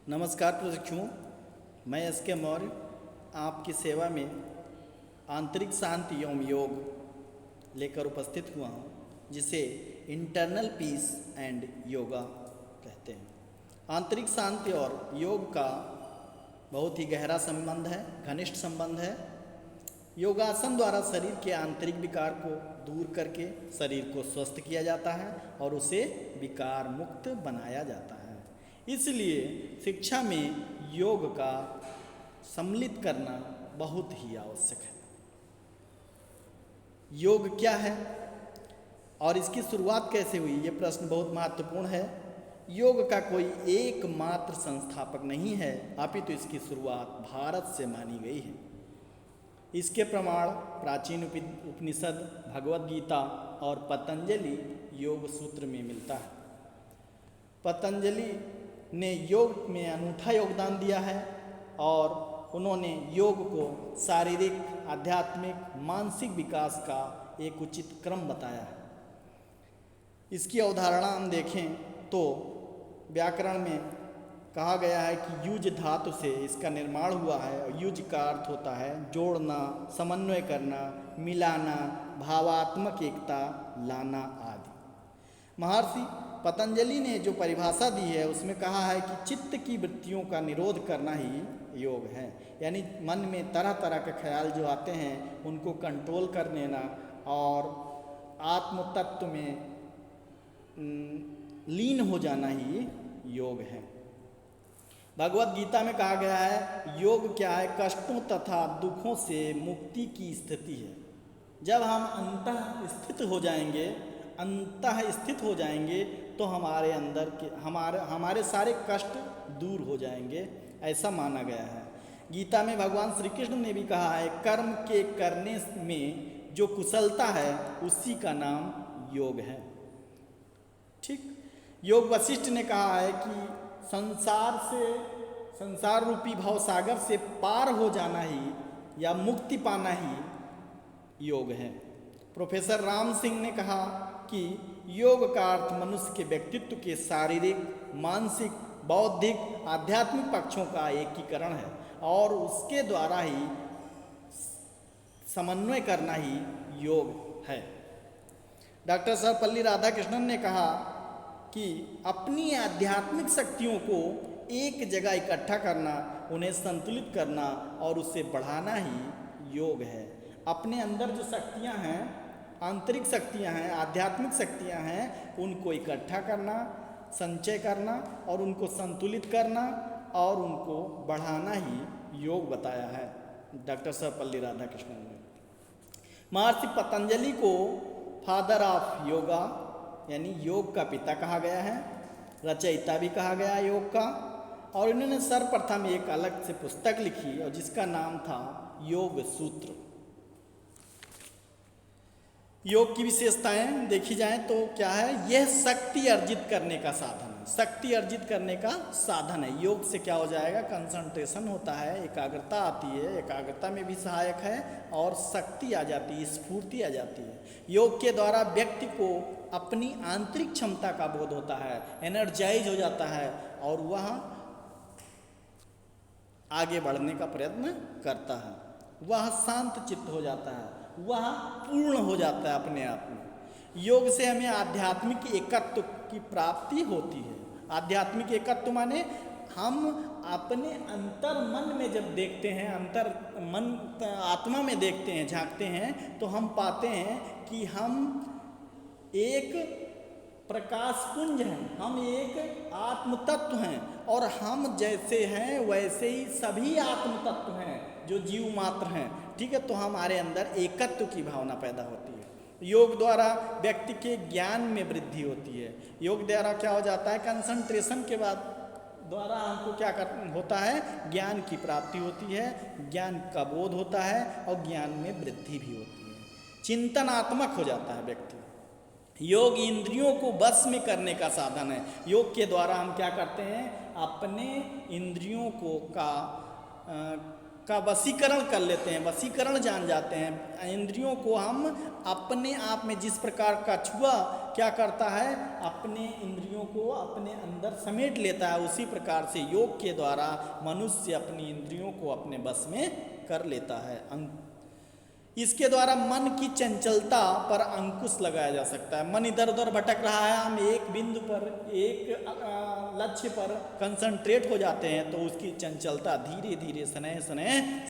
नमस्कार प्रशिक्षुओं, मैं एस.के. मौर्य आपकी सेवा में आंतरिक शांति एवं योग लेकर उपस्थित हुआ हूँ, जिसे इंटरनल पीस एंड योगा कहते हैं। आंतरिक शांति और योग का बहुत ही गहरा संबंध है, घनिष्ठ संबंध है। योगासन द्वारा शरीर के आंतरिक विकार को दूर करके शरीर को स्वस्थ किया जाता है और उसे विकार मुक्त बनाया जाता है। इसलिए शिक्षा में योग का सम्मिलित करना बहुत ही आवश्यक है। योग क्या है और इसकी शुरुआत कैसे हुई, ये प्रश्न बहुत महत्वपूर्ण है। योग का कोई एकमात्र संस्थापक नहीं है, अपितु इसकी शुरुआत भारत से मानी गई है। इसके प्रमाण प्राचीन उपनिषद, भगवद गीता और पतंजलि योग सूत्र में मिलता है। पतंजलि ने योग में अनूठा योगदान दिया है और उन्होंने योग को शारीरिक, आध्यात्मिक, मानसिक विकास का एक उचित क्रम बताया है। इसकी अवधारणा हम देखें तो व्याकरण में कहा गया है कि युज धातु से इसका निर्माण हुआ है। युज का अर्थ होता है जोड़ना, समन्वय करना, मिलाना, भावात्मक एकता लाना आदि। महर्षि पतंजलि ने जो परिभाषा दी है उसमें कहा है कि चित्त की वृत्तियों का निरोध करना ही योग है। यानी मन में तरह तरह के ख्याल जो आते हैं उनको कंट्रोल कर लेना और आत्म तत्व में लीन हो जाना ही योग है। भगवद गीता में कहा गया है योग क्या है, कष्टों तथा दुखों से मुक्ति की स्थिति है। जब हम अंतः स्थित हो जाएंगे तो हमारे अंदर के हमारे सारे कष्ट दूर हो जाएंगे, ऐसा माना गया है। गीता में भगवान श्री कृष्ण ने भी कहा है कर्म के करने में जो कुशलता है उसी का नाम योग है। ठीक, योग वशिष्ठ ने कहा है कि संसार रूपी भवसागर से पार हो जाना ही या मुक्ति पाना ही योग है। प्रोफेसर राम सिंह ने कहा कि योग का अर्थ मनुष्य के व्यक्तित्व के शारीरिक, मानसिक, बौद्धिक, आध्यात्मिक पक्षों का एकीकरण है और उसके द्वारा ही समन्वय करना ही योग है। डॉक्टर सर्वपल्ली राधाकृष्णन ने कहा कि अपनी आध्यात्मिक शक्तियों को एक जगह इकट्ठा करना, उन्हें संतुलित करना और उसे बढ़ाना ही योग है। अपने अंदर जो शक्तियाँ हैं, आंतरिक शक्तियाँ हैं, आध्यात्मिक शक्तियाँ हैं, उनको इकट्ठा करना, संचय करना और उनको संतुलित करना और उनको बढ़ाना ही योग बताया है डॉक्टर सर्वपल्ली राधाकृष्णन ने। महर्षि पतंजलि को फादर ऑफ योगा यानी योग का पिता कहा गया है, रचयिता भी कहा गया है योग का। और इन्होंने सर्वप्रथम एक अलग से पुस्तक लिखी और जिसका नाम था योग सूत्र। योग की विशेषताएं देखी जाएं तो क्या है, यह शक्ति अर्जित करने का साधन है। शक्ति अर्जित करने का साधन है। योग से क्या हो जाएगा, कंसंट्रेशन होता है, एकाग्रता आती है, एकाग्रता में भी सहायक है और शक्ति आ जाती है, स्फूर्ति आ जाती है। योग के द्वारा व्यक्ति को अपनी आंतरिक क्षमता का बोध होता है, एनर्जाइज हो जाता है और वह आगे बढ़ने का प्रयत्न करता है, वह शांत चित्त हो जाता है, वह पूर्ण हो जाता है अपने आप में। योग से हमें आध्यात्मिक एकत्व की प्राप्ति होती है। आध्यात्मिक एकत्व माने हम अपने अंतर मन में जब देखते हैं, अंतर मन आत्मा में देखते हैं, झांकते हैं तो हम पाते हैं कि हम एक प्रकाश पुंज हैं, हम एक आत्म तत्व हैं और हम जैसे हैं वैसे ही सभी आत्म तत्व हैं जो जीव मात्र हैं। ठीक है, तो हमारे अंदर एकत्व की भावना पैदा होती है। योग द्वारा व्यक्ति के ज्ञान में वृद्धि होती है। योग द्वारा क्या हो जाता है, कंसंट्रेशन के बाद द्वारा हमको क्या होता है, ज्ञान की प्राप्ति होती है, ज्ञान का बोध होता है और ज्ञान में वृद्धि भी होती है। चिंतनात्मक हो जाता है व्यक्ति। योग इंद्रियों को वश में करने का साधन है। योग के द्वारा हम क्या करते हैं, अपने इंद्रियों को का वशीकरण कर लेते हैं, वशीकरण जान जाते हैं। इंद्रियों को हम अपने आप में, जिस प्रकार कछुआ क्या करता है, अपने इंद्रियों को अपने अंदर समेट लेता है, उसी प्रकार से योग के द्वारा मनुष्य अपनी इंद्रियों को अपने बस में कर लेता है। इसके द्वारा मन की चंचलता पर अंकुश लगाया जा सकता है। मन इधर उधर भटक रहा है, हम एक बिंदु पर, एक लक्ष्य पर कंसंट्रेट हो जाते हैं तो उसकी चंचलता धीरे धीरे स्नेह स्नेह